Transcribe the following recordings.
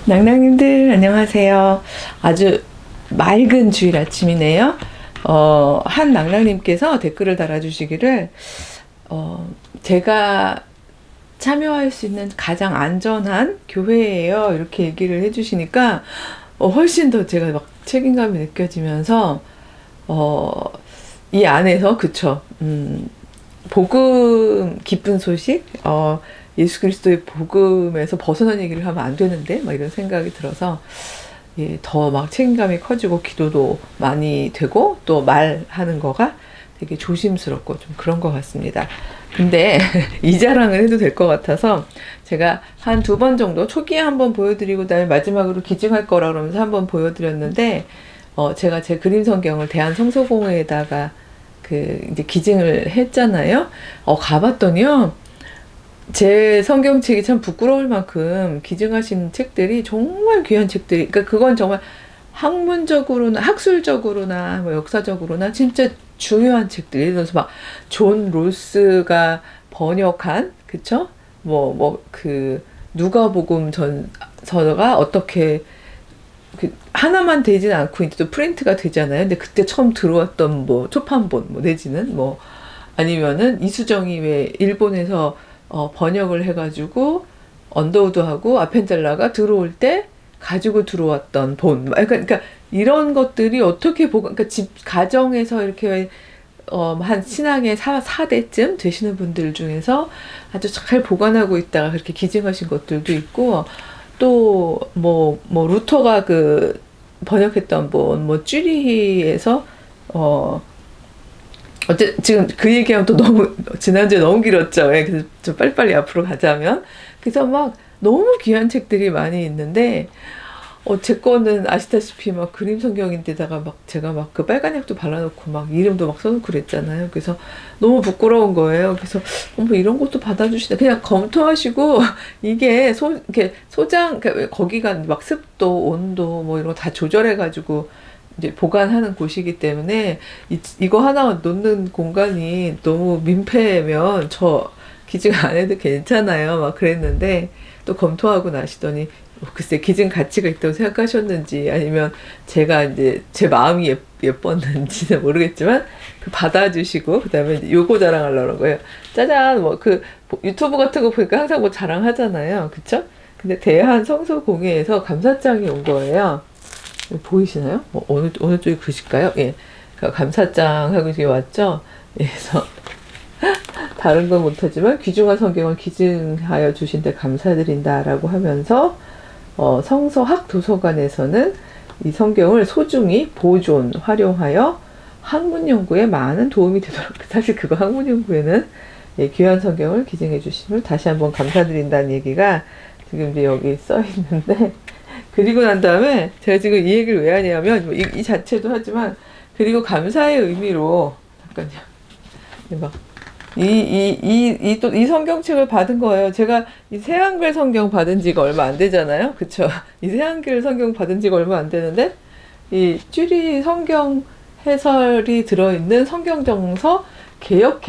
낭낭님들 안녕하세요. 아주 맑은 주일 아침이네요. 한 낭낭님께서 댓글을 달아주시기를 제가 참여할 수 있는 가장 안전한 교회예요. 이렇게 얘기를 해주시니까 훨씬 더 제가 막 책임감이 느껴지면서 이 안에서 그쵸. 복음 기쁜 소식 예수 그리스도의 복음에서 벗어난 얘기를 하면 안 되는데 막 이런 생각이 들어서 예, 더 막 책임감이 커지고 기도도 많이 되고 또 말하는 거가 되게 조심스럽고 좀 그런 것 같습니다. 근데 이 자랑을 해도 될 것 같아서 제가 한 2번 정도 초기에 한번 보여드리고 그다음에 마지막으로 기증할 거라 그러면서 한번 보여드렸는데 제가 제 그림 성경을 대한성서공회에다가 이제 기증을 했잖아요. 가봤더니요. 제 성경책이 참 부끄러울 만큼 기증하신 책들이 정말 귀한 책들이, 그러니까 그건 정말 학문적으로나 학술적으로나 뭐 역사적으로나 진짜 중요한 책들. 예를 들어서 막 존 롤스가 번역한, 그쵸? 누가복음 전서가 어떻게 하나만 되진 않고 이제 또 프린트가 되잖아요. 근데 그때 처음 들어왔던 초판본 내지는 아니면은 이수정이 왜 일본에서 번역을 해가지고 언더우드하고 아펜젤라가 들어올 때 가지고 들어왔던 본. 그러니까 이런 것들이 어떻게 그러니까 집 가정에서 이렇게 한 신앙의 4대쯤 되시는 분들 중에서 아주 잘 보관하고 있다가 그렇게 기증하신 것들도 있고, 또 루터가 번역했던 본, 쭈리히에서 지금 그 얘기하면 또 너무 지난주에 너무 길었죠. 예, 그래서 좀 빨리빨리 앞으로 가자면, 그래서 막 너무 귀한 책들이 많이 있는데 제 거는 아시다시피 막 그림 성경인데다가 제가 그 빨간 약도 발라놓고 막 이름도 막 써놓고 그랬잖아요. 그래서 너무 부끄러운 거예요. 그래서 이런 것도 받아주시다. 그냥 검토하시고 이게 이렇게 소장, 거기가 막 습도, 온도 이런 거 다 조절해가지고 이제 보관하는 곳이기 때문에 이거 하나 놓는 공간이 너무 민폐면 저 기증 안 해도 괜찮아요. 막 그랬는데 또 검토하고 나시더니 글쎄 기증 가치가 있다고 생각하셨는지 아니면 제가 이제 제 마음이 예뻤는지는 모르겠지만 받아주시고 그다음에 요거 자랑하려는 거예요. 짜잔 유튜브 같은 거 보니까 항상 자랑하잖아요. 그쵸? 근데 대한성서공회에서 감사장이 온 거예요. 보이시나요? 어느 쪽이 글씨일까요? 예. 감사장하고 이게 왔죠? 예, 그래서 다른 건 못하지만 귀중한 성경을 기증하여 주신 데 감사드린다라고 하면서 성서학 도서관에서는 이 성경을 소중히 보존, 활용하여 학문 연구에 많은 도움이 되도록, 사실 그거 학문 연구에는 귀한 성경을 기증해 주심을 다시 한번 감사드린다는 얘기가 지금 이제 여기 써 있는데, 그리고 난 다음에 제가 지금 이 얘기를 왜 하냐면 이 자체도 하지만 그리고 감사의 의미로 잠깐요. 이 성경책을 받은 거예요. 제가 이 새한글 성경 받은 지가 얼마 안 되잖아요. 그쵸? 이 새한글 성경 받은 지가 얼마 안 되는데, 이 쭈리 성경 해설이 들어있는 성경정서 개역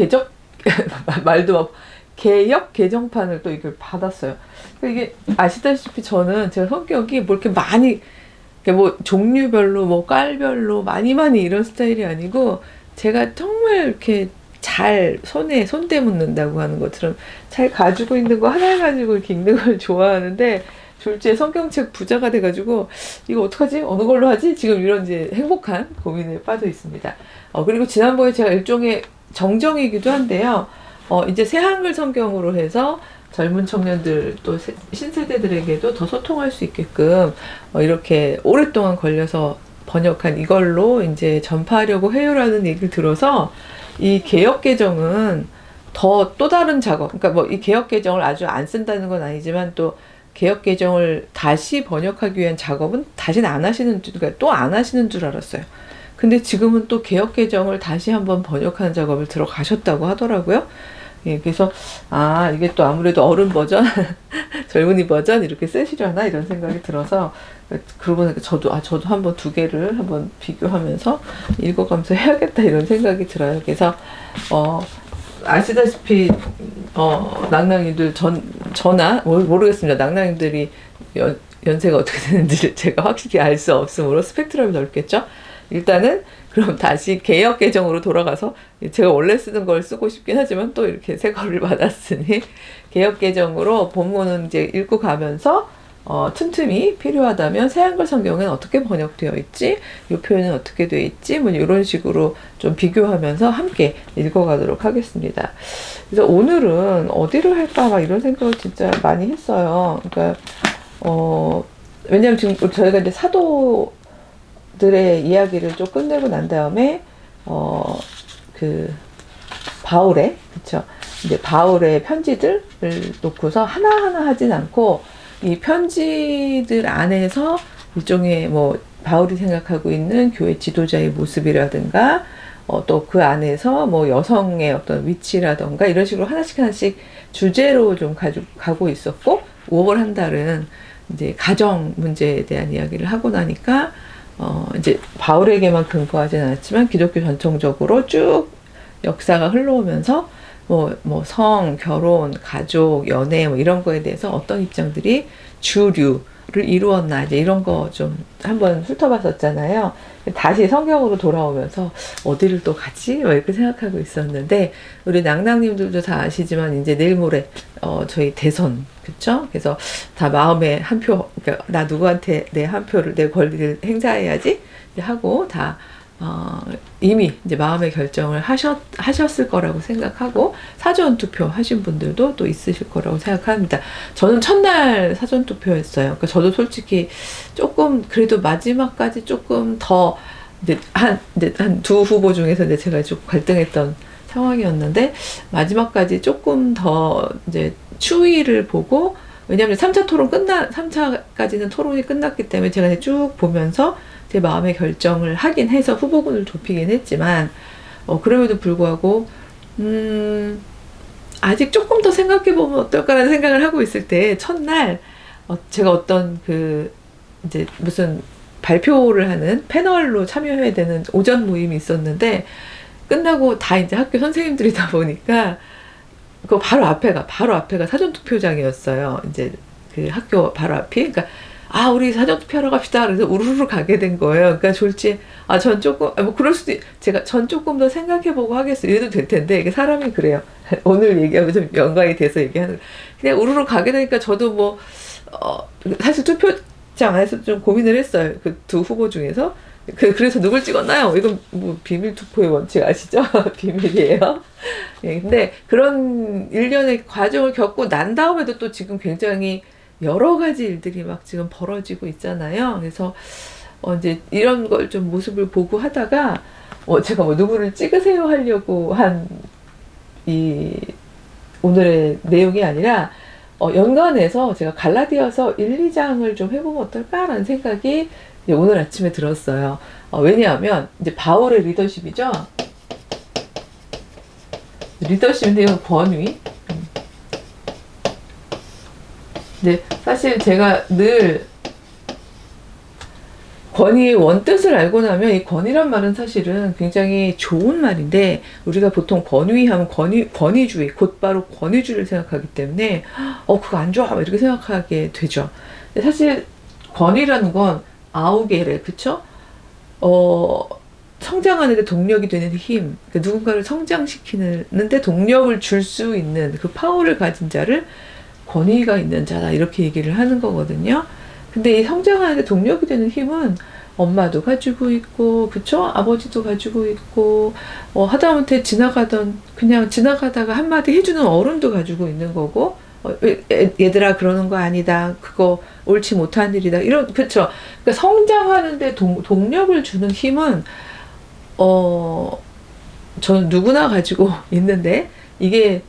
개정판을 또 이걸 받았어요. 이게 아시다시피 저는 제가 성격이 이렇게 많이, 종류별로, 깔별로 많이 이런 스타일이 아니고, 제가 정말 이렇게 잘 손대 묻는다고 하는 것처럼 잘 가지고 있는 거 하나 가지고 이렇게 읽는 걸 좋아하는데, 졸지에 성경책 부자가 돼가지고 이거 어떡하지? 어느 걸로 하지? 지금 이런 이제 행복한 고민에 빠져 있습니다. 그리고 지난번에 제가 일종의 정정이기도 한데요. 이제 새한글 성경으로 해서 젊은 청년들 또 신세대들에게도 더 소통할 수 있게끔 이렇게 오랫동안 걸려서 번역한 이걸로 이제 전파하려고 해요라는 얘기를 들어서, 이 개역 개정은 또 다른 작업, 그러니까 이 개역 개정을 아주 안 쓴다는 건 아니지만 또 개역 개정을 다시 번역하기 위한 작업은 다시는 안 하시는 그러니까 또 안 하시는 줄 알았어요. 근데 지금은 또 개역 개정을 다시 한번 번역하는 작업을 들어가셨다고 하더라고요. 예, 그래서 이게 또 아무래도 어른 버전, 젊은이 버전 이렇게 쓰시려나 이런 생각이 들어서, 그러고 보니까 저도 한번 2개를 한번 비교하면서 읽어가면서 해야겠다 이런 생각이 들어요. 그래서 아시다시피 낭낭이들 저나 모르겠습니다. 낭낭이들이 연세가 어떻게 되는지를 제가 확실히 알 수 없으므로 스펙트럼이 넓겠죠. 일단은 그럼 다시 개역 계정으로 돌아가서 제가 원래 쓰던 걸 쓰고 싶긴 하지만 또 이렇게 새 거를 받았으니 개역 계정으로 본문은 이제 읽고 가면서 틈틈이 필요하다면 새한글 성경은 어떻게 번역되어 있지? 이 표현은 어떻게 되어 있지? 뭐 이런 식으로 좀 비교하면서 함께 읽어가도록 하겠습니다. 그래서 오늘은 어디를 할까 막 이런 생각을 진짜 많이 했어요. 그러니까 왜냐면 지금 저희가 이제 사도들의 이야기를 좀 끝내고 난 다음에 그 바울의 그쵸? 이제 바울의 편지들을 놓고서 하나하나 하진 않고 이 편지들 안에서 일종의 뭐 바울이 생각하고 있는 교회 지도자의 모습이라든가 또 그 안에서 뭐 여성의 어떤 위치라든가 이런 식으로 하나씩 주제로 좀 가고 있었고 5월 한 달은 이제 가정 문제에 대한 이야기를 하고 나니까 이제 바울에게만 근거하진 않았지만 기독교 전통적으로 쭉 역사가 흘러오면서 뭐 성, 결혼, 가족, 연애 뭐 이런 거에 대해서 어떤 입장들이 주류를 이루었나 이제 이런 거 좀 한번 훑어봤었잖아요. 다시 성경으로 돌아오면서 어디를 또 가지? 뭐 이렇게 생각하고 있었는데 우리 낭낭님들도 다 아시지만 이제 내일 모레 저희 대선 그쵸? 그래서 다 마음에 한 표, 그러니까 나 누구한테 내 한 표를 내 권리를 행사해야지 하고 다 이미 이제 마음의 결정을 하셨을 거라고 생각하고 사전투표 하신 분들도 또 있으실 거라고 생각합니다. 저는 첫날 사전투표했어요. 그러니까 저도 솔직히 조금 그래도 마지막까지 조금 더 이제 한 두 후보 중에서 이제 제가 좀 갈등했던 상황이었는데 마지막까지 조금 더 이제 추이를 보고 왜냐하면 3차까지는 토론이 끝났기 때문에 제가 이제 쭉 보면서 제 마음의 결정을 하긴 해서 후보군을 좁히긴 했지만 그럼에도 불구하고 아직 조금 더 생각해보면 어떨까라는 생각을 하고 있을 때 첫날 제가 어떤 그 이제 무슨 발표를 하는 패널로 참여해야 되는 오전 모임이 있었는데 끝나고 다 이제 학교 선생님들이다 보니까 그 바로 앞에가 사전투표장이었어요. 이제 그 학교 바로 앞이 그러니까 우리 사전투표하러 갑시다. 그래서 우르르 가게 된 거예요. 그러니까 졸지, 전 조금, 뭐 그럴 수도, 전 조금 더 생각해보고 하겠어요. 이래도 될 텐데, 이게 사람이 그래요. 오늘 얘기하고 좀 연관이 돼서 얘기하는, 그냥 우르르 가게 되니까 저도 뭐, 사실 투표장 안에서 좀 고민을 했어요. 그 두 후보 중에서. 그래서 누굴 찍었나요? 이건 뭐 비밀 투표의 원칙 아시죠? 비밀이에요. 예, 근데 그런 일련의 과정을 겪고 난 다음에도 또 지금 굉장히 여러 가지 일들이 막 지금 벌어지고 있잖아요. 그래서 이제 이런 걸 좀 모습을 보고 하다가 제가 뭐 누구를 찍으세요 하려고 한 이 오늘의 내용이 아니라 연관해서 제가 갈라디아서 1, 2장을 좀 해보면 어떨까라는 생각이 오늘 아침에 들었어요. 왜냐하면 이제 바울의 리더십이죠. 리더십인데 이건 권위. 근데 사실 제가 늘 권위의 원뜻을 알고 나면 이 권위란 말은 사실은 굉장히 좋은 말인데 우리가 보통 권위하면 권위주의, 곧바로 권위주의를 생각하기 때문에 그거 안 좋아 이렇게 생각하게 되죠. 근데 사실 권위라는 건 아우게레 그쵸? 성장하는 데 동력이 되는 힘, 그러니까 누군가를 성장시키는데 동력을 줄 수 있는 그 파워를 가진 자를 권위가 있는 자다 이렇게 얘기를 하는 거거든요. 근데 이 성장하는데 동력이 되는 힘은 엄마도 가지고 있고 그쵸? 아버지도 가지고 있고 하다못해 그냥 지나가다가 한마디 해주는 어른도 가지고 있는 거고 얘들아 그러는 거 아니다 그거 옳지 못한 일이다 이런 그쵸? 그러니까 성장하는데 동력을 주는 힘은 저는 누구나 가지고 있는데 이게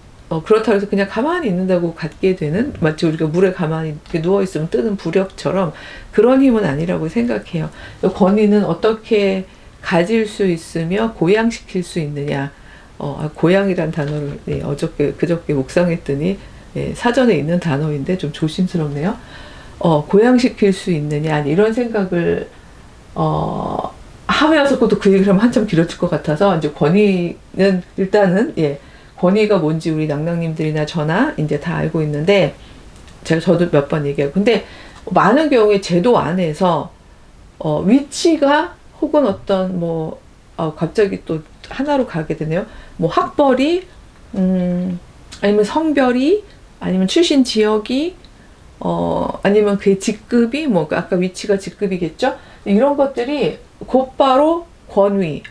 그렇다고 해서 그냥 가만히 있는다고 갖게 되는 마치 우리가 물에 가만히 누워있으면 뜨는 부력처럼 그런 힘은 아니라고 생각해요. 권위는 어떻게 가질 수 있으며 고양시킬 수 있느냐 고양이란 단어를 그저께 묵상했더니 사전에 있는 단어인데 좀 조심스럽네요. 고양시킬 수 있느냐 이런 생각을 하면서 또 그 얘기를 하면 한참 길어질 것 같아서 이제 권위는 일단은 권위가 뭔지 우리 낭낭님들이나 저나 이제 다 알고 있는데 저도 몇 번 얘기하고 근데 많은 경우에 제도 안에서 위치가 혹은 어떤 뭐 갑자기 또 하나로 가게 되네요. 뭐 학벌이 아니면 성별이 아니면 출신 지역이 아니면 그의 직급이 뭐 아까 위치가 직급이겠죠. 이런 것들이 곧바로 권위를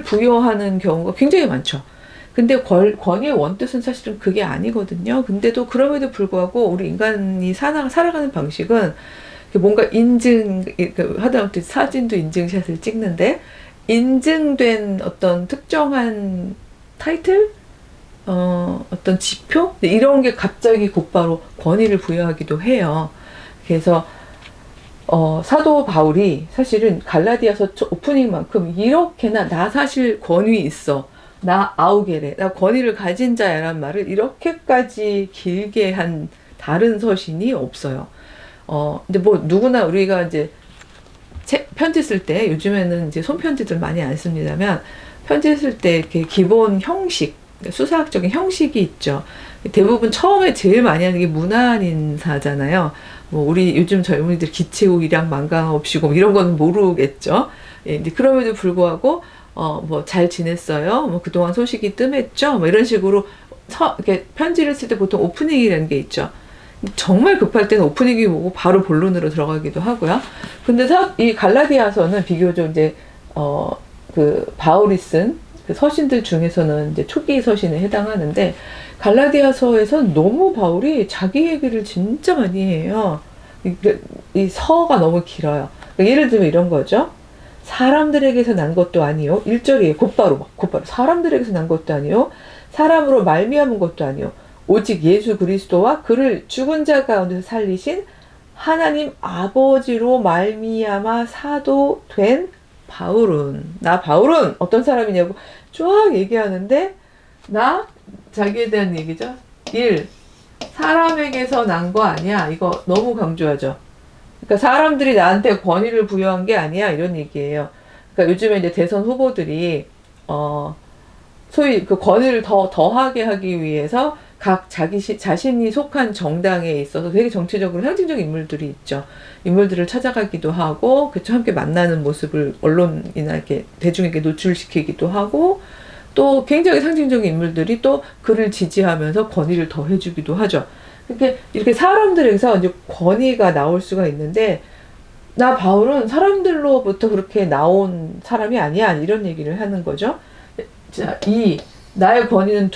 부여하는 경우가 굉장히 많죠. 근데 권위의 원뜻은 사실은 그게 아니거든요. 근데도 그럼에도 불구하고 우리 인간이 살아가는 방식은 뭔가 하다못해 사진도 인증샷을 찍는데 인증된 어떤 특정한 타이틀, 어떤 지표 이런 게 갑자기 곧바로 권위를 부여하기도 해요. 그래서 사도 바울이 사실은 갈라디아서 오프닝만큼 이렇게나 나 사실 권위 있어. 나 아우게레, 나 권위를 가진 자야란 말을 이렇게까지 길게 한 다른 서신이 없어요. 근데 뭐 누구나 우리가 이제 편지 쓸 때 요즘에는 이제 손편지들 많이 안 씁니다만 편지 쓸 때 이렇게 기본 형식, 수사학적인 형식이 있죠. 대부분 처음에 제일 많이 하는 게 문안 인사잖아요. 뭐 우리 요즘 젊은이들 기체후 일양 만강 없이고 이런 거는 모르겠죠. 예, 근데 그럼에도 불구하고 뭐 잘 지냈어요? 뭐 그동안 소식이 뜸했죠? 뭐 이런 식으로 이렇게 편지를 쓸 때 보통 오프닝이라는 게 있죠. 정말 급할 때는 오프닝이 보고 바로 본론으로 들어가기도 하고요. 근데 이 갈라디아서는 비교적 이제 그 바울이 쓴 그 서신들 중에서는 이제 초기 서신에 해당하는데 갈라디아서에서는 너무 바울이 자기 얘기를 진짜 많이 해요. 이 서가 너무 길어요. 그러니까 예를 들면 이런 거죠. 사람들에게서 난 것도 아니요. 1절이에요. 곧바로 사람들에게서 난 것도 아니요. 사람으로 말미암은 것도 아니요. 오직 예수 그리스도와 그를 죽은 자 가운데서 살리신 하나님 아버지로 말미암아 사도 된 바울은 어떤 사람이냐고 쫙 얘기하는데 자기에 대한 얘기죠. 1. 사람에게서 난 거 아니야. 이거 너무 강조하죠. 그러니까 사람들이 나한테 권위를 부여한 게 아니야. 이런 얘기예요. 그러니까 요즘에 이제 대선 후보들이 소위 그 권위를 더하게 하기 위해서 각 자신이 속한 정당에 있어서 되게 정치적으로 상징적인 인물들이 있죠. 인물들을 찾아가기도 하고, 그쵸, 함께 만나는 모습을 언론이나 이렇게 대중에게 노출시키기도 하고, 또 굉장히 상징적인 인물들이 또 그를 지지하면서 권위를 더해주기도 하죠. 이렇게 사람들에게서 이제 권위가 나올 수가 있는데, 나 바울은 사람들로부터 그렇게 나온 사람이 아니야. 이런 얘기를 하는 거죠. 자, 나의 권위는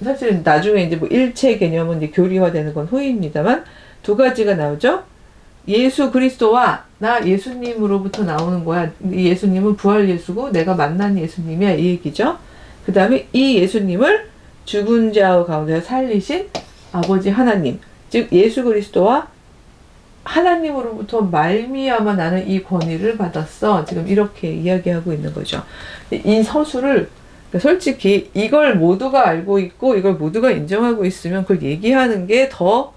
사실은 나중에 이제 뭐 일체 개념은 이제 교리화되는 건 후입니다만 두 가지가 나오죠. 예수 그리스도와 나 예수님으로부터 나오는 거야. 이 예수님은 부활 예수고 내가 만난 예수님이야. 이 얘기죠. 그 다음에 이 예수님을 죽은 자 가운데서 살리신 아버지 하나님, 즉 예수 그리스도와 하나님으로부터 말미암아 나는 이 권위를 받았어. 지금 이렇게 이야기하고 있는 거죠. 이 서술을 솔직히 이걸 모두가 알고 있고 이걸 모두가 인정하고 있으면 그걸 얘기하는 게 더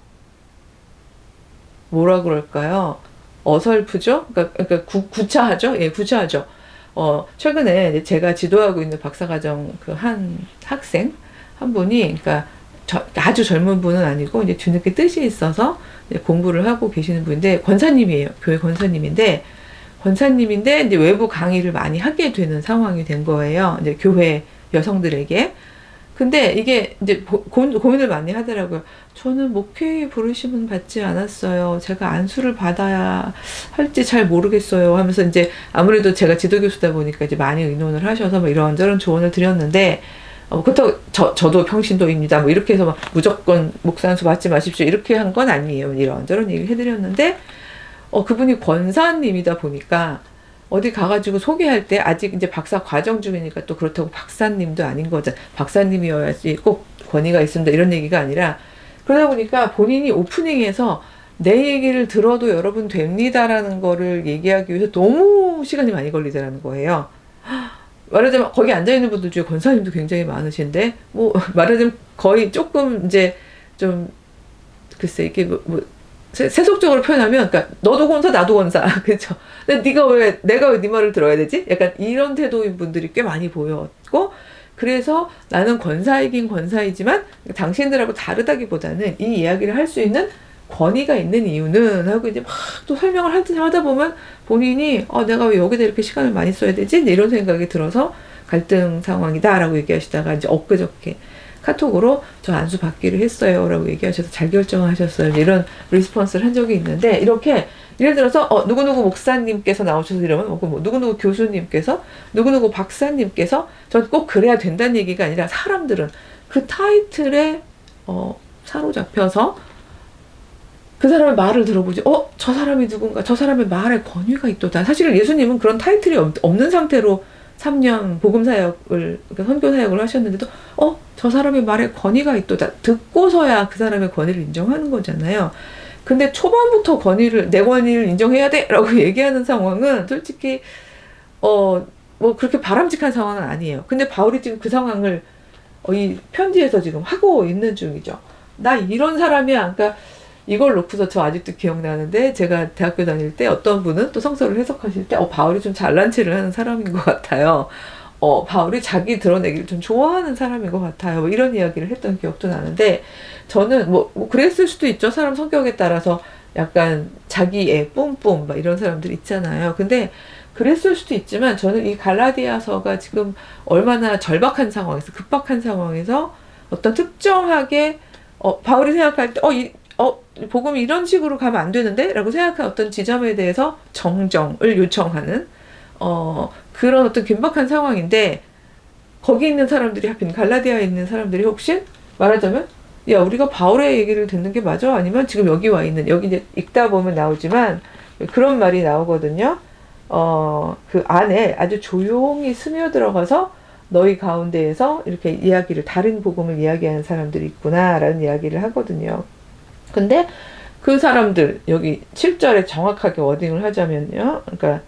뭐라 그럴까요? 어설프죠? 그러니까 구차하죠? 예, 구차하죠. 최근에 제가 지도하고 있는 박사과정 그 한 학생 한 분이, 그러니까 아주 젊은 분은 아니고 이제 뒤늦게 뜻이 있어서 이제 공부를 하고 계시는 분인데 권사님이에요. 교회 권사님인데 이제 외부 강의를 많이 하게 되는 상황이 된 거예요. 이제 교회 여성들에게. 근데 이게 이제 고민을 많이 하더라고요. 저는 목회에 부르심은 받지 않았어요. 제가 안수를 받아야 할지 잘 모르겠어요. 하면서 이제 아무래도 제가 지도교수다 보니까 이제 많이 의논을 하셔서 뭐 이런저런 조언을 드렸는데, 그렇다고 저도 평신도입니다. 뭐 이렇게 해서 막 무조건 목사 안수 받지 마십시오. 이렇게 한 건 아니에요. 이런저런 얘기를 해드렸는데, 그분이 권사님이다 보니까 어디 가가지고 소개할 때 아직 이제 박사 과정 중이니까 또 그렇다고 박사님도 아닌 거죠. 박사님이어야지 꼭 권위가 있습니다. 이런 얘기가 아니라, 그러다 보니까 본인이 오프닝에서 내 얘기를 들어도 여러분 됩니다라는 거를 얘기하기 위해서 너무 시간이 많이 걸리더라는 거예요. 말하자면 거기 앉아있는 분들 중에 권사님도 굉장히 많으신데, 뭐 말하자면 거의 조금 이제 좀 글쎄 이게 세속적으로 표현하면, 그러니까 너도 권사 나도 권사 그렇죠. 근데 내가 왜 네 말을 들어야 되지? 약간 이런 태도인 분들이 꽤 많이 보였고, 그래서 나는 권사이긴 권사이지만 당신들하고 다르다기보다는 이 이야기를 할 수 있는 권위가 있는 이유는 하고 이제 막 또 설명을 하다 보면 본인이 내가 왜 여기다 이렇게 시간을 많이 써야 되지? 이런 생각이 들어서 갈등 상황이다라고 얘기하시다가 이제 엊그저께 카톡으로 저 안수 받기를 했어요 라고 얘기하셔서 잘 결정하셨어요. 이런 리스폰스를 한 적이 있는데, 이렇게 예를 들어서 누구누구 목사님께서 나오셔서 이러면 뭐 누구누구 교수님께서 누구누구 박사님께서 전 꼭 그래야 된다는 얘기가 아니라, 사람들은 그 타이틀에 사로잡혀서 그 사람의 말을 들어보지, 저 사람이 누군가, 저 사람의 말에 권위가 있도다. 사실은 예수님은 그런 타이틀이 없는 상태로 3년 복음사역을, 그러니까 선교사역을 하셨는데도 저 사람의 말에 권위가 있도다. 듣고서야 그 사람의 권위를 인정하는 거잖아요. 근데 초반부터 내 권위를 인정해야 돼! 라고 얘기하는 상황은 솔직히 뭐 그렇게 바람직한 상황은 아니에요. 근데 바울이 지금 그 상황을 이 편지에서 지금 하고 있는 중이죠. 나 이런 사람이야. 그러니까 이걸 놓고서 저 아직도 기억나는데, 제가 대학교 다닐 때 어떤 분은 또 성서를 해석하실 때 바울이 좀 잘난 체를 하는 사람인 것 같아요. 바울이 자기 드러내기를 좀 좋아하는 사람인 것 같아요. 뭐 이런 이야기를 했던 기억도 나는데, 저는 뭐 그랬을 수도 있죠. 사람 성격에 따라서 약간 자기애 뿜뿜 막 이런 사람들 있잖아요. 근데 그랬을 수도 있지만, 저는 이 갈라디아서가 지금 얼마나 절박한 상황에서, 급박한 상황에서 어떤 특정하게 바울이 생각할 때 복음이 이런 식으로 가면 안 되는데? 라고 생각한 어떤 지점에 대해서 정정을 요청하는 그런 어떤 긴박한 상황인데, 거기 있는 사람들이, 하필 갈라디아에 있는 사람들이 혹시 말하자면, 야, 우리가 바울의 얘기를 듣는 게 맞아? 아니면 지금 여기 와 있는, 여기 이제 읽다 보면 나오지만 그런 말이 나오거든요. 그 안에 아주 조용히 스며들어가서 너희 가운데에서 이렇게 이야기를, 다른 복음을 이야기하는 사람들이 있구나라는 이야기를 하거든요. 근데 그 사람들, 여기 7절에 정확하게 워딩을 하자면요. 그러니까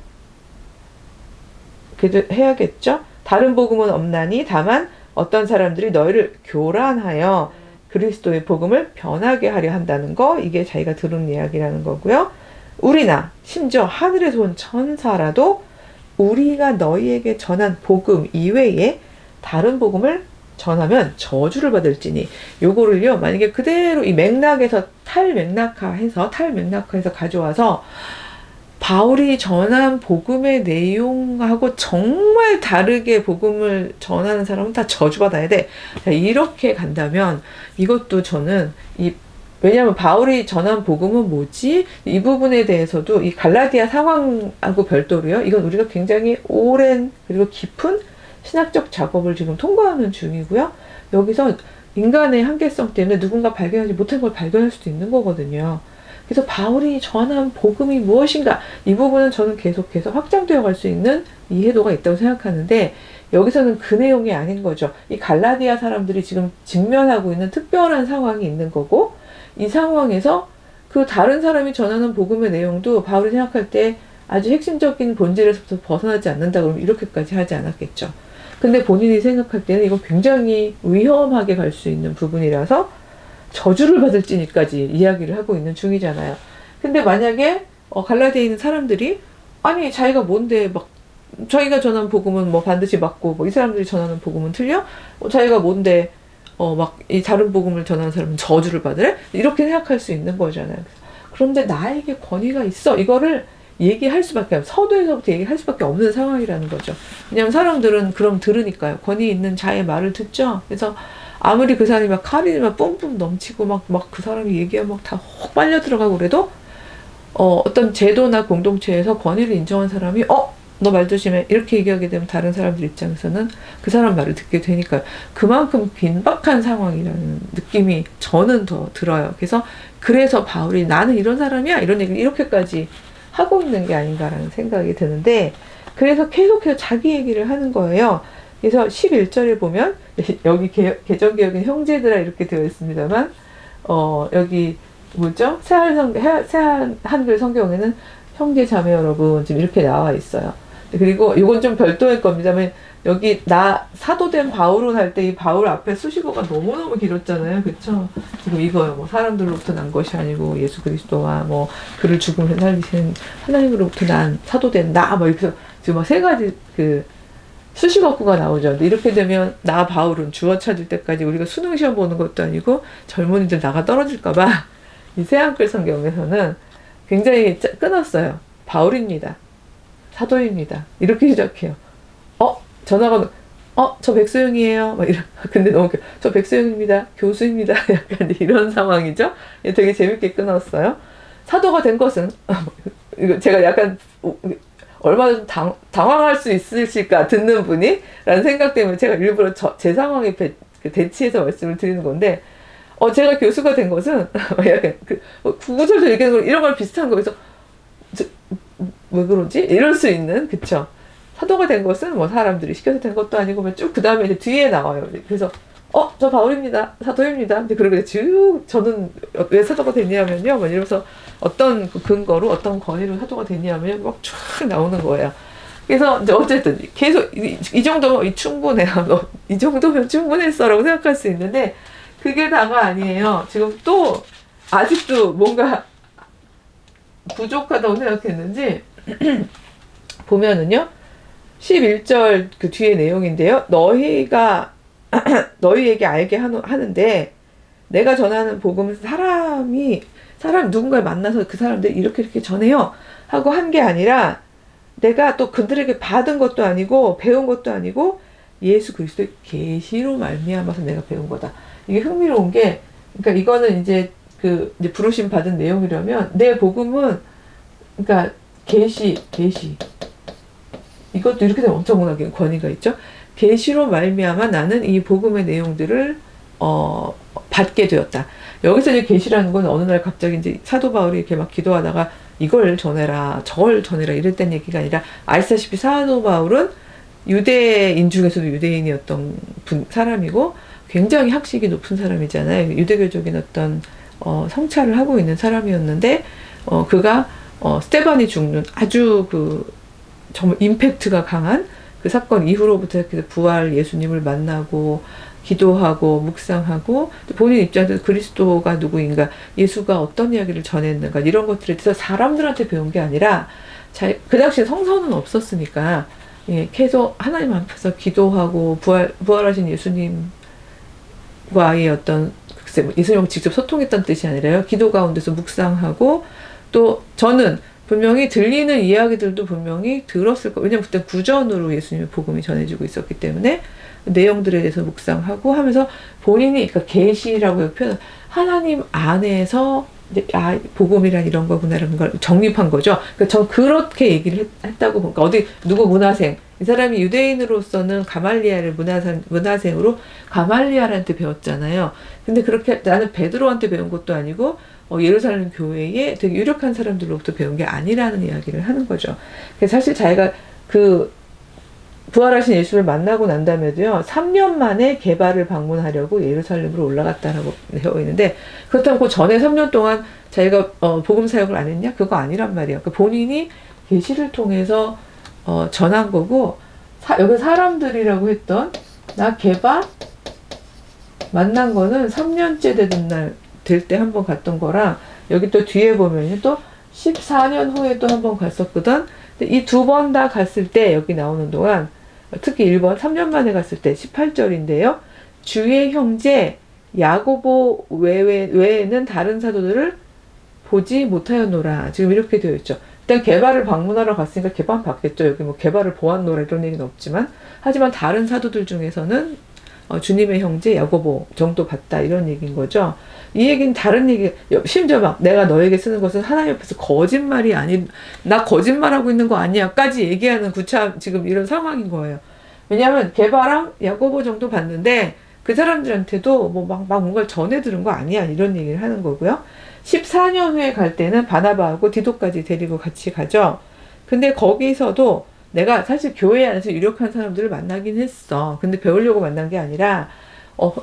그래도 해야겠죠? 다른 복음은 없나니 다만 어떤 사람들이 너희를 교란하여 그리스도의 복음을 변하게 하려 한다는 거, 이게 자기가 들은 이야기라는 거고요. 우리나 심지어 하늘에서 온 천사라도 우리가 너희에게 전한 복음 이외에 다른 복음을 전하면 저주를 받을지니, 요거를요, 만약에 그대로 이 맥락에서 탈맥락화해서 가져와서 바울이 전한 복음의 내용하고 정말 다르게 복음을 전하는 사람은 다 저주받아야 돼. 자, 이렇게 간다면 이것도 저는 왜냐하면 바울이 전한 복음은 뭐지? 이 부분에 대해서도 이 갈라디아 상황하고 별도로요, 이건 우리가 굉장히 오랜 그리고 깊은 신학적 작업을 지금 통과하는 중이고요. 여기서 인간의 한계성 때문에 누군가 발견하지 못한 걸 발견할 수도 있는 거거든요. 그래서 바울이 전한 복음이 무엇인가, 이 부분은 저는 계속해서 확장되어 갈 수 있는 이해도가 있다고 생각하는데, 여기서는 그 내용이 아닌 거죠. 이 갈라디아 사람들이 지금 직면하고 있는 특별한 상황이 있는 거고, 이 상황에서 그 다른 사람이 전하는 복음의 내용도 바울이 생각할 때 아주 핵심적인 본질에서부터 벗어나지 않는다 그러면 이렇게까지 하지 않았겠죠. 근데 본인이 생각할 때는 이거 굉장히 위험하게 갈 수 있는 부분이라서 저주를 받을지니까지 이야기를 하고 있는 중이잖아요. 근데 만약에 갈라디아에 있는 사람들이, 아니 자기가 뭔데 막 자기가 전하는 복음은 뭐 반드시 맞고, 뭐 이 사람들이 전하는 복음은 틀려? 자기가 뭔데 막 이 다른 복음을 전하는 사람은 저주를 받으래? 이렇게 생각할 수 있는 거잖아요. 그런데 나에게 권위가 있어, 이거를 얘기할 수밖에, 서두에서부터 얘기할 수밖에 없는 상황이라는 거죠. 왜냐하면 사람들은 그럼 들으니까요. 권위 있는 자의 말을 듣죠. 그래서 아무리 그 사람이 막 칼이 막 뿜뿜 넘치고 막 그 사람이 얘기하면 막 다 혹 빨려 들어가고 그래도 어떤 제도나 공동체에서 권위를 인정한 사람이 너 말 조심해 이렇게 얘기하게 되면 다른 사람들 입장에서는 그 사람 말을 듣게 되니까요. 그만큼 긴박한 상황이라는 느낌이 저는 더 들어요. 그래서 바울이 나는 이런 사람이야 이런 얘기를 이렇게까지 하고 있는 게 아닌가라는 생각이 드는데, 그래서 계속해서 자기 얘기를 하는 거예요. 그래서 11절에 보면 여기 개정개혁인 형제들아 이렇게 되어 있습니다만, 여기 뭐죠? 새한글 성경에는 형제 자매 여러분 지금 이렇게 나와 있어요. 그리고 이건 좀 별도의 겁니다만, 여기 사도된 바울은 할 때 이 바울 앞에 수식어가 너무너무 길었잖아요. 그쵸? 지금 이거요. 뭐 사람들로부터 난 것이 아니고 예수 그리스도와 뭐 그를 죽음에 살리신 하나님으로부터 난 사도된 뭐 이렇게 지금 막 세 가지 그 수식어구가 나오죠. 근데 이렇게 되면 나 바울은 주어 찾을 때까지 우리가 수능 시험 보는 것도 아니고 젊은이들 나가 떨어질까봐 이 새한글 성경에서는 굉장히 끊었어요. 바울입니다. 사도입니다. 이렇게 시작해요. 전화가 저 백소영이에요. 막 이런. 근데 너무 저 백소영입니다. 교수입니다. 약간 이런 상황이죠. 되게 재밌게 끊었어요. 사도가 된 것은 이거 제가 약간 얼마나 좀 당황할 수 있으실까 듣는 분이 라는 생각 때문에 제가 일부러 제 상황에 대치해서 말씀을 드리는 건데 제가 교수가 된 것은 약간 구구절절 얘기하는 거 이런 걸 비슷한 거에서 왜 그러지? 이럴 수 있는 그쵸? 사도가 된 것은 뭐 사람들이 시켜서 된 것도 아니고 쭉 그 다음에 이제 뒤에 나와요. 그래서 저 바울입니다. 사도입니다. 근데 그러고 쭉 저는 왜 사도가 됐냐면요. 막 이러면서 어떤 근거로 어떤 권위로 사도가 됐냐면요. 막 쭉 나오는 거예요. 그래서 이제 어쨌든 계속 이 정도면 충분해요. 이 정도면 충분했어라고 생각할 수 있는데 그게 다가 아니에요. 지금 또 아직도 뭔가 부족하다고 생각했는지 보면은요. 11절 그 뒤에 내용인데요. 너희에게 알게 하는데 내가 전하는 복음은 사람 누군가를 만나서 그 사람들 이렇게 전해요 하고 한 게 아니라 내가 또 그들에게 받은 것도 아니고 배운 것도 아니고 예수 그리스도의 계시로 말미암아서 내가 배운 거다. 이게 흥미로운 게 그러니까 이거는 이제 이제 부르심 받은 내용이라면 내 복음은 그러니까 계시 이것도 이렇게 되면 엄청나게 권위가 있죠. 계시로 말미암아 나는 이 복음의 내용들을 받게 되었다. 여기서 이제 계시라는 건 어느 날 갑자기 이제 사도 바울이 이렇게 막 기도하다가 이걸 전해라, 저걸 전해라 이랬다는 얘기가 아니라 아시다시피 사도 바울은 유대인 중에서도 유대인이었던 사람이고 굉장히 학식이 높은 사람이잖아요. 유대교적인 어떤 성찰을 하고 있는 사람이었는데 그가 스테반이 죽는 아주 정말 임팩트가 강한 그 사건 이후로부터 해서 부활 예수님을 만나고 기도하고 묵상하고 본인 입장에서 그리스도가 누구인가 예수가 어떤 이야기를 전했는가 이런 것들에 대해서 사람들한테 배운 게 아니라 그 당시에 성서는 없었으니까 계속 하나님 앞에서 기도하고 부활하신 예수님과의 어떤 예수님과 직접 소통했던 뜻이 아니라요. 기도 가운데서 묵상하고 또 저는 분명히 들리는 이야기들도 분명히 들었을 거예요. 왜냐면 그때 구전으로 예수님의 복음이 전해지고 있었기 때문에 내용들에 대해서 묵상하고 하면서 본인이 그러니까 계시라고 표현 하나님 안에서 이제 복음이란 이런 거구나라는 걸 정립한 거죠. 그러니까 전 그렇게 얘기를 했다고 보니까 어디 누구 문화생 이 사람이 유대인으로서는 가말리아를 문화생으로 가말리아한테 배웠잖아요. 근데 그렇게 나는 베드로한테 배운 것도 아니고 예루살렘 교회에 되게 유력한 사람들로부터 배운 게 아니라는 이야기를 하는 거죠. 그래서 사실 자기가 부활하신 예수를 만나고 난 다음에도요, 3년 만에 개발을 방문하려고 예루살렘으로 올라갔다라고 되어 있는데, 그렇다고 그 전에 3년 동안 자기가 복음 사역을 안 했냐? 그거 아니란 말이에요. 그러니까 본인이 계시를 통해서 전한 거고, 여기 사람들이라고 했던 나 개발 만난 거는 3년째 되던 날 될 때 한번 갔던 거랑 여기 또 뒤에 보면 또 14년 후에 또 한번 갔었거든. 이 두 번 다 갔을 때 여기 나오는 동안 특히 1번 3년 만에 갔을 때 18절인데요. 주의 형제 야고보 외에는 다른 사도들을 보지 못하였노라. 지금 이렇게 되어 있죠. 일단 개발을 방문하러 갔으니까 개방 받겠죠. 여기 뭐 개발을 보았노라 이런 얘기는 없지만 하지만 다른 사도들 중에서는 주님의 형제 야고보 정도 봤다 이런 얘기인 거죠. 이 얘기는 다른 얘기 심지어 막 내가 너에게 쓰는 것은 하나님 앞에서 거짓말이 나 거짓말하고 있는 거 아니야 까지 얘기하는 지금 이런 상황인 거예요. 왜냐하면 게바랑 야고보 정도 봤는데 그 사람들한테도 뭐 막 뭔가를 전해 들은 거 아니야 이런 얘기를 하는 거고요. 14년 후에 갈 때는 바나바하고 디도까지 데리고 같이 가죠. 근데 거기서도 내가 사실 교회 안에서 유력한 사람들을 만나긴 했어. 근데 배우려고 만난 게 아니라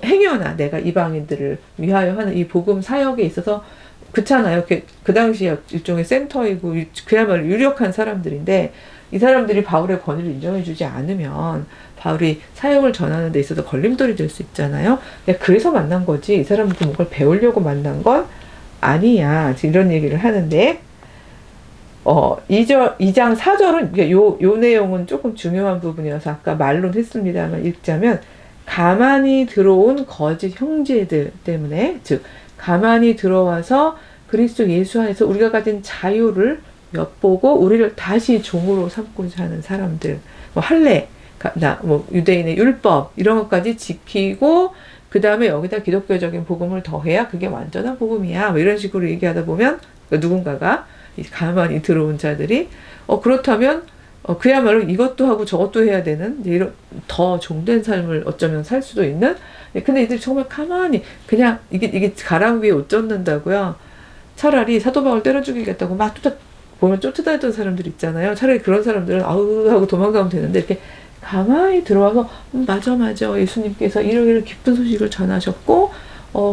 행여나 내가 이방인들을 위하여 하는 이 복음 사역에 있어서 그렇잖아요. 그 당시에 일종의 센터이고 그야말로 유력한 사람들인데 이 사람들이 바울의 권위를 인정해주지 않으면 바울이 사역을 전하는 데 있어서 걸림돌이 될 수 있잖아요. 그래서 만난 거지 이 사람들이 뭔가를 배우려고 만난 건 아니야. 이런 얘기를 하는데 2장 4절은 요 내용은 조금 중요한 부분이어서 아까 말론 했습니다만 읽자면 가만히 들어온 거짓 형제들 때문에 즉 가만히 들어와서 그리스도 예수 안에서 우리가 가진 자유를 엿보고 우리를 다시 종으로 삼고자 하는 사람들, 뭐 할례, 뭐 유대인의 율법 이런 것까지 지키고 그 다음에 여기다 기독교적인 복음을 더해야 그게 완전한 복음이야. 뭐 이런 식으로 얘기하다 보면 누군가가 가만히 들어온 자들이 그렇다면 그야말로 이것도 하고 저것도 해야 되는 이런 더 종된 삶을 어쩌면 살 수도 있는. 근데 이들이 정말 가만히 그냥 이게 가랑 위에 옷 젖는다고요. 차라리 사도 바울 때려 죽이겠다고 막 보면 쫓아다녔던 사람들 있잖아요. 차라리 그런 사람들은 아우 하고 도망가면 되는데 이렇게 가만히 들어와서 맞아 예수님께서 이런 깊은 소식을 전하셨고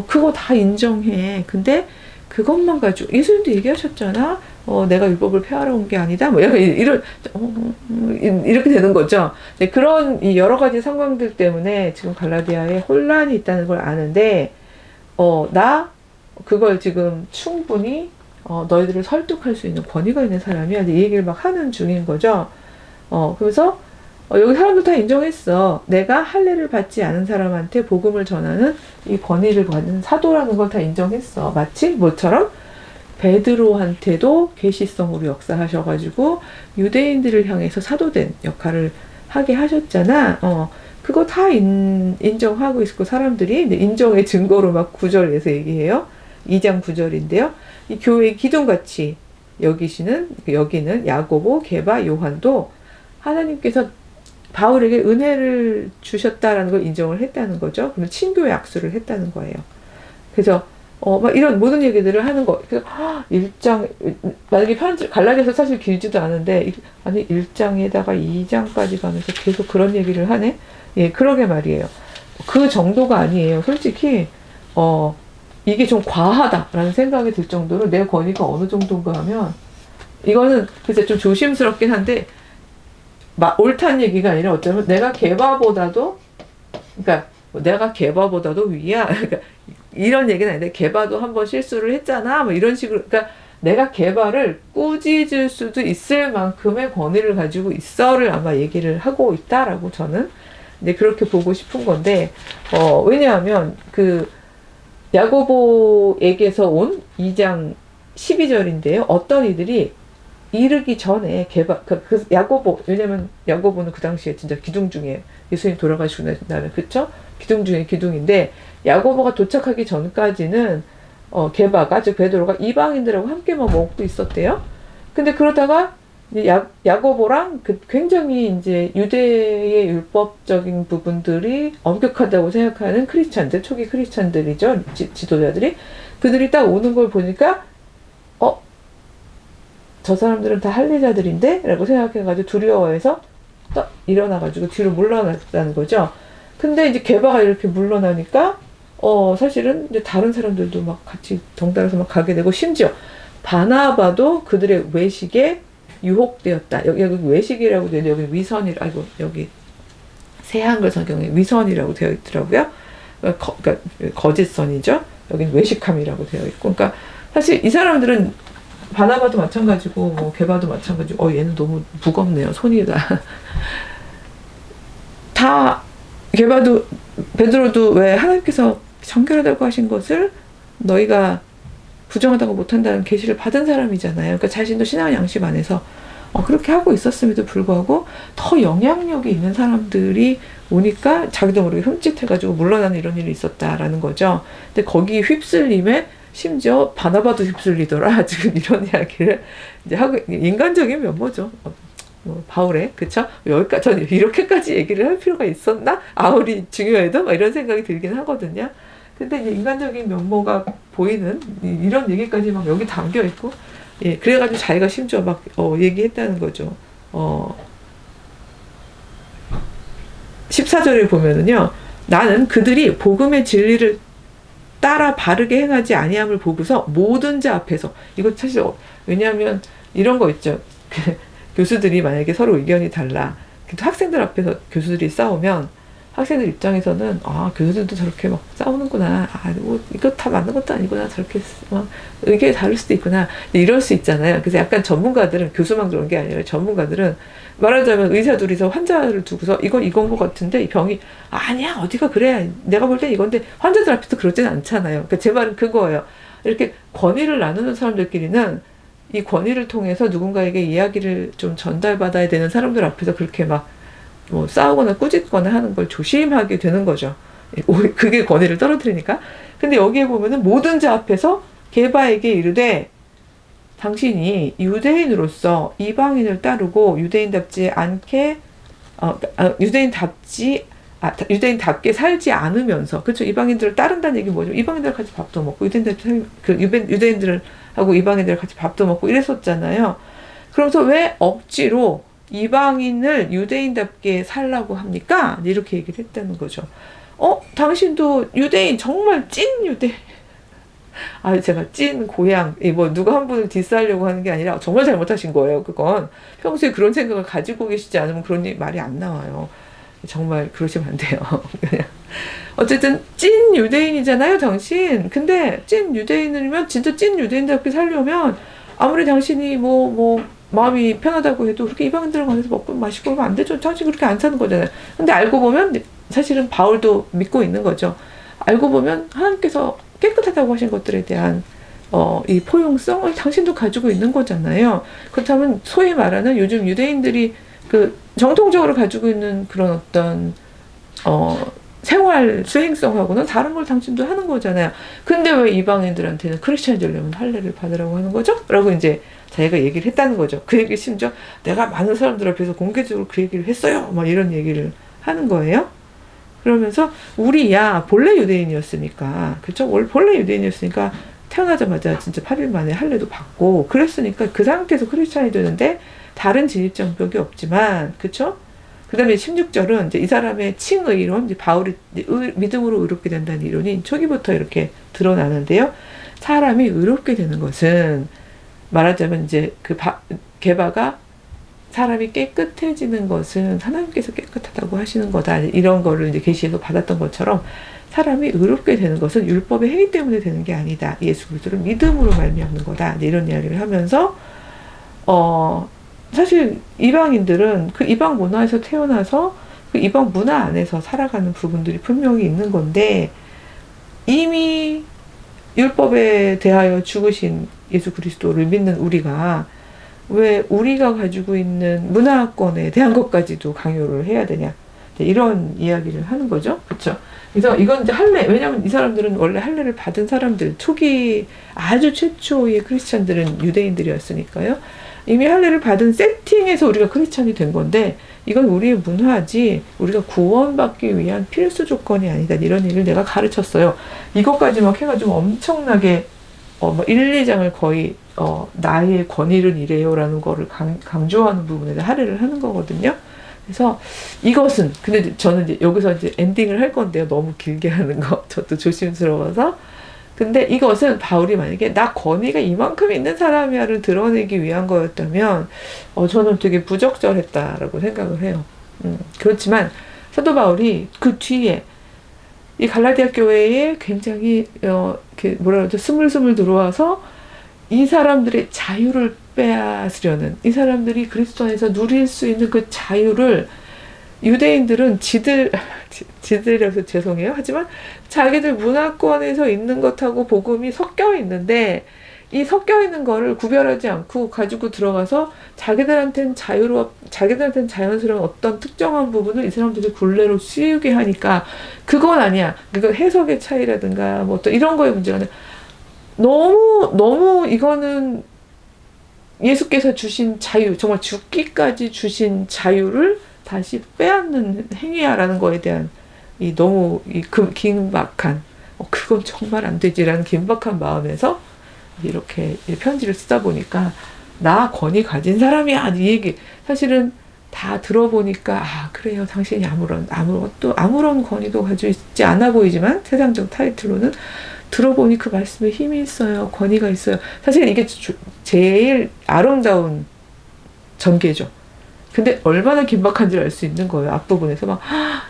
그거 다 인정해. 근데 그것만 가지고 예수님도 얘기하셨잖아. 내가 율법을 폐하러 온 게 아니다. 뭐 약간 이렇게 되는 거죠. 그런 이 여러 가지 상황들 때문에 지금 갈라디아에 혼란이 있다는 걸 아는데 나 그걸 지금 충분히 너희들을 설득할 수 있는 권위가 있는 사람이야. 이 얘기를 막 하는 중인 거죠. 그래서 여기 사람들 다 인정했어. 내가 할례를 받지 않은 사람한테 복음을 전하는 이 권위를 받는 사도라는 걸 다 인정했어. 마치 뭐처럼 베드로한테도 계시성으로 역사하셔가지고 유대인들을 향해서 사도된 역할을 하게 하셨잖아. 그거 다 인정하고 있고 사람들이 인정의 증거로 막 9절에서 얘기해요. 2장 9절인데요. 이 교회의 기둥같이 여기는 야고보, 게바, 요한도 하나님께서 바울에게 은혜를 주셨다라는 걸 인정을 했다는 거죠. 그러면 친교의 악수를 했다는 거예요. 그래서 막 이런 모든 얘기들을 하는 거. 그래서 1장 만약에 갈라디아서 사실 길지도 않은데 아니 1장에다가 2장까지 가면서 계속 그런 얘기를 하네. 예, 그러게 말이에요. 그 정도가 아니에요. 솔직히 이게 좀 과하다라는 생각이 들 정도로 내 권위가 어느 정도인가 하면 이거는 글쎄 좀 조심스럽긴 한데 옳다는 얘기가 아니라 어쩌면 내가 게바보다도 위야. 그러니까 이런 얘기는 아닌데 게바도 한번 실수를 했잖아. 뭐 이런 식으로. 그러니까 내가 게바를 꾸짖을 수도 있을 만큼의 권위를 가지고 있어를 아마 얘기를 하고 있다라고 저는 그렇게 보고 싶은 건데 왜냐하면 그 야고보에게서 온 2장 12절인데요. 어떤 이들이 이르기 전에 그 야고보, 왜냐면 야고보는 그 당시에 진짜 기둥 중에 예수님 돌아가시고 나면 그쵸? 기둥 중에 기둥인데 야고보가 도착하기 전까지는 게바가 즉 베드로가 이방인들하고 함께만 먹고 있었대요. 근데 그러다가 야고보랑 굉장히 이제 유대의 율법적인 부분들이 엄격하다고 생각하는 크리스찬들, 초기 크리스찬들이죠. 지도자들이 그들이 딱 오는 걸 보니까 저 사람들은 다 할례자들인데? 라고 생각해가지고 두려워해서 딱 일어나가지고 뒤로 물러났다는 거죠. 근데 이제 게바가 이렇게 물러나니까 사실은 이제 다른 사람들도 막 같이 덩달아서 막 가게 되고 심지어 바나바도 그들의 외식에 유혹되었다. 여기 외식이라고 되어 있는데 여기 여기 새 한글 성경에 위선이라고 되어 있더라고요. 그러니까 거짓선이죠. 여기는 외식함이라고 되어 있고. 그러니까 사실 이 사람들은 바나바도 마찬가지고 뭐 게바도 마찬가지고 얘는 너무 무겁네요. 손이다. 다 게바도 베드로도 왜 하나님께서 정결하다고 하신 것을 너희가 부정하다고 못한다는 계시를 받은 사람이잖아요. 그러니까 자신도 신앙 양식 안에서 그렇게 하고 있었음에도 불구하고 더 영향력이 있는 사람들이 오니까 자기도 모르게 흠칫해가지고 물러나는 이런 일이 있었다라는 거죠. 근데 거기 휩쓸림에 심지어 바나바도 휩쓸리더라. 지금 이런 이야기를 이제 하고 인간적인 면모죠. 바울의 그쵸? 여기까지 저는 이렇게까지 얘기를 할 필요가 있었나? 아무리 중요해도 막 이런 생각이 들긴 하거든요. 근데 이제 인간적인 면모가 보이는 이런 얘기까지 막 여기 담겨 있고, 예, 그래가지고 자기가 심지어 막 얘기했다는 거죠. 14절에 보면은요, 나는 그들이 복음의 진리를 따라 바르게 행하지 아니함을 보고서 모든 자 앞에서 이거 사실 왜냐하면 이런 거 있죠. 교수들이 만약에 서로 의견이 달라. 학생들 앞에서 교수들이 싸우면 학생들 입장에서는 교수들도 저렇게 막 싸우는구나. 뭐 이거 다 맞는 것도 아니구나. 저렇게 막 의견이 다를 수도 있구나. 이럴 수 있잖아요. 그래서 약간 전문가들은 교수만 그런 게 아니라 전문가들은 말하자면 의사 둘이서 환자를 두고서 이건 것 같은데 이 병이 아니야 어디가 그래 내가 볼 땐 이건데 환자들 앞에서 그러지는 않잖아요. 그러니까 제 말은 그거예요. 이렇게 권위를 나누는 사람들끼리는 이 권위를 통해서 누군가에게 이야기를 좀 전달받아야 되는 사람들 앞에서 그렇게 막 뭐 싸우거나 꾸짖거나 하는 걸 조심하게 되는 거죠. 그게 권위를 떨어뜨리니까. 근데 여기에 보면은 모든 자 앞에서 게바에게 이르되 당신이 유대인으로서 이방인을 따르고 유대인답지 않게 유대인답게 살지 않으면서, 그렇죠? 이방인들을 따른다는 얘기 뭐죠? 이방인들 같이 밥도 먹고 유대인들하고 이방인들 같이 밥도 먹고 이랬었잖아요. 그러면서 왜 억지로 이방인을 유대인답게 살라고 합니까? 이렇게 얘기를 했다는 거죠. 당신도 유대인, 정말 찐 유대인. 제가 찐 고양, 뭐 누가 한 분을 디스하려고 하는 게 아니라 정말 잘못하신 거예요. 그건 평소에 그런 생각을 가지고 계시지 않으면 그런 말이 안 나와요. 정말 그러시면 안 돼요. 그냥 어쨌든 찐 유대인이잖아요, 당신. 근데 찐 유대인이면 진짜 찐 유대인답게 살려면 아무리 당신이 뭐 마음이 편하다고 해도 그렇게 이방인들 관해서 먹고 마시고 그러면 안 되죠. 당신 그렇게 안 사는 거잖아요. 근데 알고 보면 사실은 바울도 믿고 있는 거죠. 알고 보면 하나님께서 깨끗하다고 하신 것들에 대한 이 포용성을 당신도 가지고 있는 거잖아요. 그렇다면 소위 말하는 요즘 유대인들이 그 정통적으로 가지고 있는 그런 어떤 생활 수행성하고는 다른 걸 당신도 하는 거잖아요. 근데 왜 이방인들한테는 크리스찬이 되려면 할례를 받으라고 하는 거죠? 라고 이제 자기가 얘기를 했다는 거죠. 그 얘기 심지어 내가 많은 사람들 앞에서 공개적으로 그 얘기를 했어요. 막 이런 얘기를 하는 거예요. 그러면서 우리야 본래 유대인이었으니까, 그쵸? 본래 유대인이었으니까 태어나자마자 진짜 8일 만에 할례도 받고 그랬으니까 그 상태에서 크리스찬이 되는데 다른 진입장벽이 없지만, 그쵸? 그 다음에 16절은 이제 이 사람의 칭의론, 이제 바울이 믿음으로 의롭게 된다는 이론이 초기부터 이렇게 드러나는데요. 사람이 의롭게 되는 것은 말하자면 이제 게바가 사람이 깨끗해지는 것은 하나님께서 깨끗하다고 하시는 거다. 이런 거를 이제 계시에서 받았던 것처럼 사람이 의롭게 되는 것은 율법의 행위 때문에 되는 게 아니다. 예수 그리스도를 믿음으로 말미암는 거다. 이런 이야기를 하면서 사실 이방인들은 그 이방 문화에서 태어나서 그 이방 문화 안에서 살아가는 부분들이 분명히 있는 건데, 이미 율법에 대하여 죽으신 예수 그리스도를 믿는 우리가 왜 우리가 가지고 있는 문화권에 대한 것까지도 강요를 해야 되냐, 이런 이야기를 하는 거죠. 그렇죠? 그래서 이건 이제 할례, 왜냐하면 이 사람들은 원래 할례를 받은 사람들, 초기 아주 최초의 크리스찬들은 유대인들이었으니까요. 이미 할례를 받은 세팅에서 우리가 크리스찬이 된 건데, 이건 우리의 문화지 우리가 구원받기 위한 필수 조건이 아니다. 이런 얘기를 내가 가르쳤어요. 이것까지 막 해가지고 엄청나게 1, 2장을 거의 나의 권위는 이래요라는 거를 강조하는 부분에 할애를 하는 거거든요. 그래서 이것은, 근데 저는 이제 여기서 이제 엔딩을 할 건데요. 너무 길게 하는 거 저도 조심스러워서. 근데 이것은 바울이 만약에 나 권위가 이만큼 있는 사람이야를 드러내기 위한 거였다면 저는 되게 부적절했다라고 생각을 해요. 그렇지만 사도 바울이 그 뒤에 이 갈라디아 교회에 굉장히 뭐라 그러죠? 스물스물 들어와서 이 사람들의 자유를 빼앗으려는, 이 사람들이 그리스도 안에서 누릴 수 있는 그 자유를 유대인들은 지들이라서 죄송해요. 하지만 자기들 문화권에서 있는 것하고 복음이 섞여 있는데, 이 섞여 있는 거를 구별하지 않고 가지고 들어가서 자기들한테는 자연스러운 어떤 특정한 부분을 이 사람들이 굴레로 씌우게 하니까, 그건 아니야. 그거 해석의 차이라든가 뭐 또 이런 거의 문제가 아니라 너무 이거는 예수께서 주신 자유, 정말 죽기까지 주신 자유를 다시 빼앗는 행위야라는 거에 대한 너무 긴박한, 그건 정말 안 되지라는 긴박한 마음에서 이렇게 편지를 쓰다 보니까 나 권위 가진 사람이야, 이 얘기 사실은 다 들어보니까 그래요, 당신이 아무런 권위도 가지고 있지 않아 보이지만 세상적 타이틀로는 들어보니 그 말씀에 힘이 있어요, 권위가 있어요. 사실 이게 제일 아름다운 전개죠. 근데 얼마나 긴박한지를 알 수 있는 거예요. 앞부분에서 막,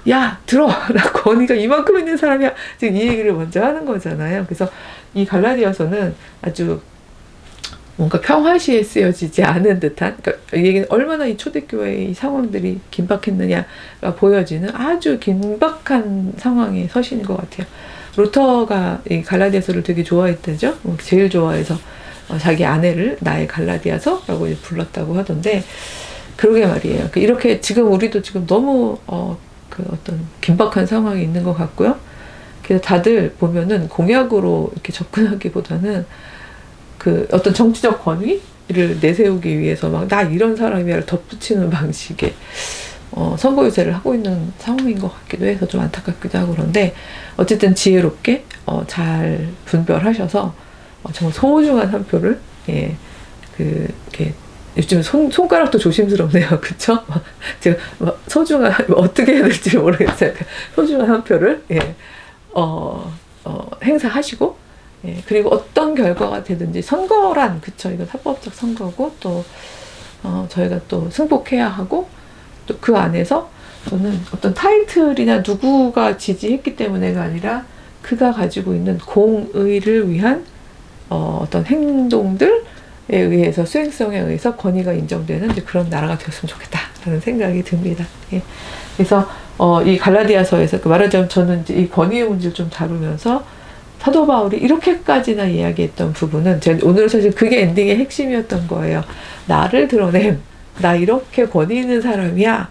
야, 들어! 나 권위가 이만큼 있는 사람이야. 지금 이 얘기를 먼저 하는 거잖아요. 그래서 이 갈라디아서는 아주 뭔가 평화시에 쓰여지지 않은 듯한, 그러니까 이 얘기는 얼마나 이 초대교회의 이 상황들이 긴박했느냐가 보여지는 아주 긴박한 상황의 서신인 것 같아요. 루터가 이 갈라디아서를 되게 좋아했대죠. 제일 좋아해서 자기 아내를 나의 갈라디아서라고 불렀다고 하던데, 그러게 말이에요. 이렇게 지금 우리도 지금 너무 그 어떤 긴박한 상황이 있는 것 같고요. 그래서 다들 보면은 공약으로 이렇게 접근하기보다는 그 어떤 정치적 권위를 내세우기 위해서 막 나 이런 사람이야를 덧붙이는 방식의 선거 유세를 하고 있는 상황인 것 같기도 해서 좀 안타깝기도 하고, 그런데 어쨌든 지혜롭게 잘 분별하셔서 정말 소중한 한 표를, 예, 이렇게 요즘 손가락도 조심스럽네요. 그쵸? 제가 소중한, 어떻게 해야 될지 모르겠어요. 소중한 한 표를, 예, 행사하시고, 예, 그리고 어떤 결과가 되든지 선거란, 그쵸? 이건 합법적 선거고, 또, 저희가 또 승복해야 하고, 또 그 안에서 저는 어떤 타이틀이나 누구가 지지했기 때문에가 아니라 그가 가지고 있는 공의를 위한 어떤 행동들에 의해서, 수행성에 의해서 권위가 인정되는 그런 나라가 되었으면 좋겠다라는 생각이 듭니다. 예. 그래서 이 갈라디아서에서 말하자면 저는 이제 이 권위의 문제를 좀 다루면서 사도 바울이 이렇게까지나 이야기했던 부분은, 제가 오늘 사실 그게 엔딩의 핵심이었던 거예요. 나를 드러냄, 나 이렇게 권위 있는 사람이야,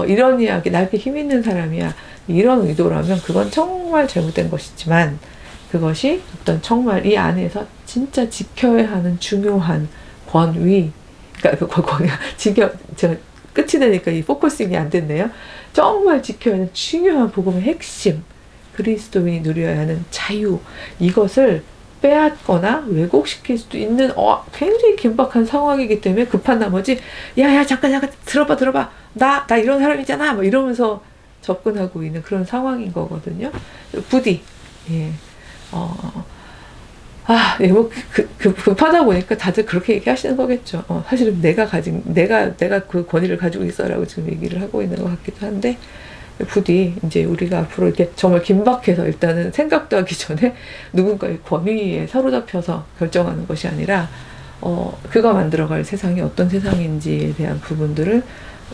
이런 이야기, 나 이렇게 힘 있는 사람이야, 이런 의도라면 그건 정말 잘못된 것이지만, 그것이 어떤 정말 이 안에서 진짜 지켜야 하는 중요한 권위, 그러니까 제가 끝이 되니까 이 포커싱이 안 됐네요. 정말 지켜야 하는 중요한 복음의 핵심, 그리스도인이 누려야 하는 자유, 이것을 빼앗거나 왜곡시킬 수도 있는 굉장히 긴박한 상황이기 때문에 급한 나머지 야야 잠깐 들어봐 나 이런 사람이잖아 뭐 이러면서 접근하고 있는 그런 상황인 거거든요. 부디 예. 예, 뭐, 급하다 보니까 다들 그렇게 얘기하시는 거겠죠. 사실은 내가 그 권위를 가지고 있어라고 지금 얘기를 하고 있는 것 같기도 한데, 부디 이제 우리가 앞으로 이렇게 정말 긴박해서 일단은 생각도 하기 전에 누군가의 권위에 사로잡혀서 결정하는 것이 아니라, 그가 만들어갈 세상이 어떤 세상인지에 대한 부분들을,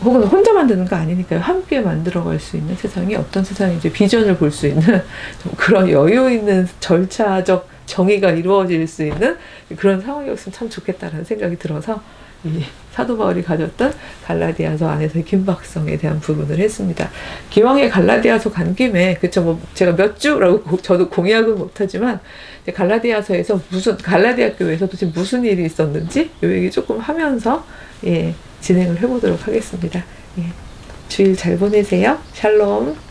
혹은 혼자 만드는 거 아니니까요. 함께 만들어갈 수 있는 세상이 어떤 세상인지 비전을 볼 수 있는 좀 그런 여유 있는 절차적 정의가 이루어질 수 있는 그런 상황이었으면 참 좋겠다라는 생각이 들어서 이 사도 바울이 가졌던 갈라디아서 안에서의 긴박성에 대한 부분을 했습니다. 기왕에 갈라디아서 간 김에, 그쵸, 뭐 제가 몇 주라고 저도 공약은 못하지만 갈라디아서에서 갈라디아 교회에서 도대체 무슨 일이 있었는지 이 얘기 조금 하면서 진행을 해보도록 하겠습니다. 주일 잘 보내세요. 샬롬.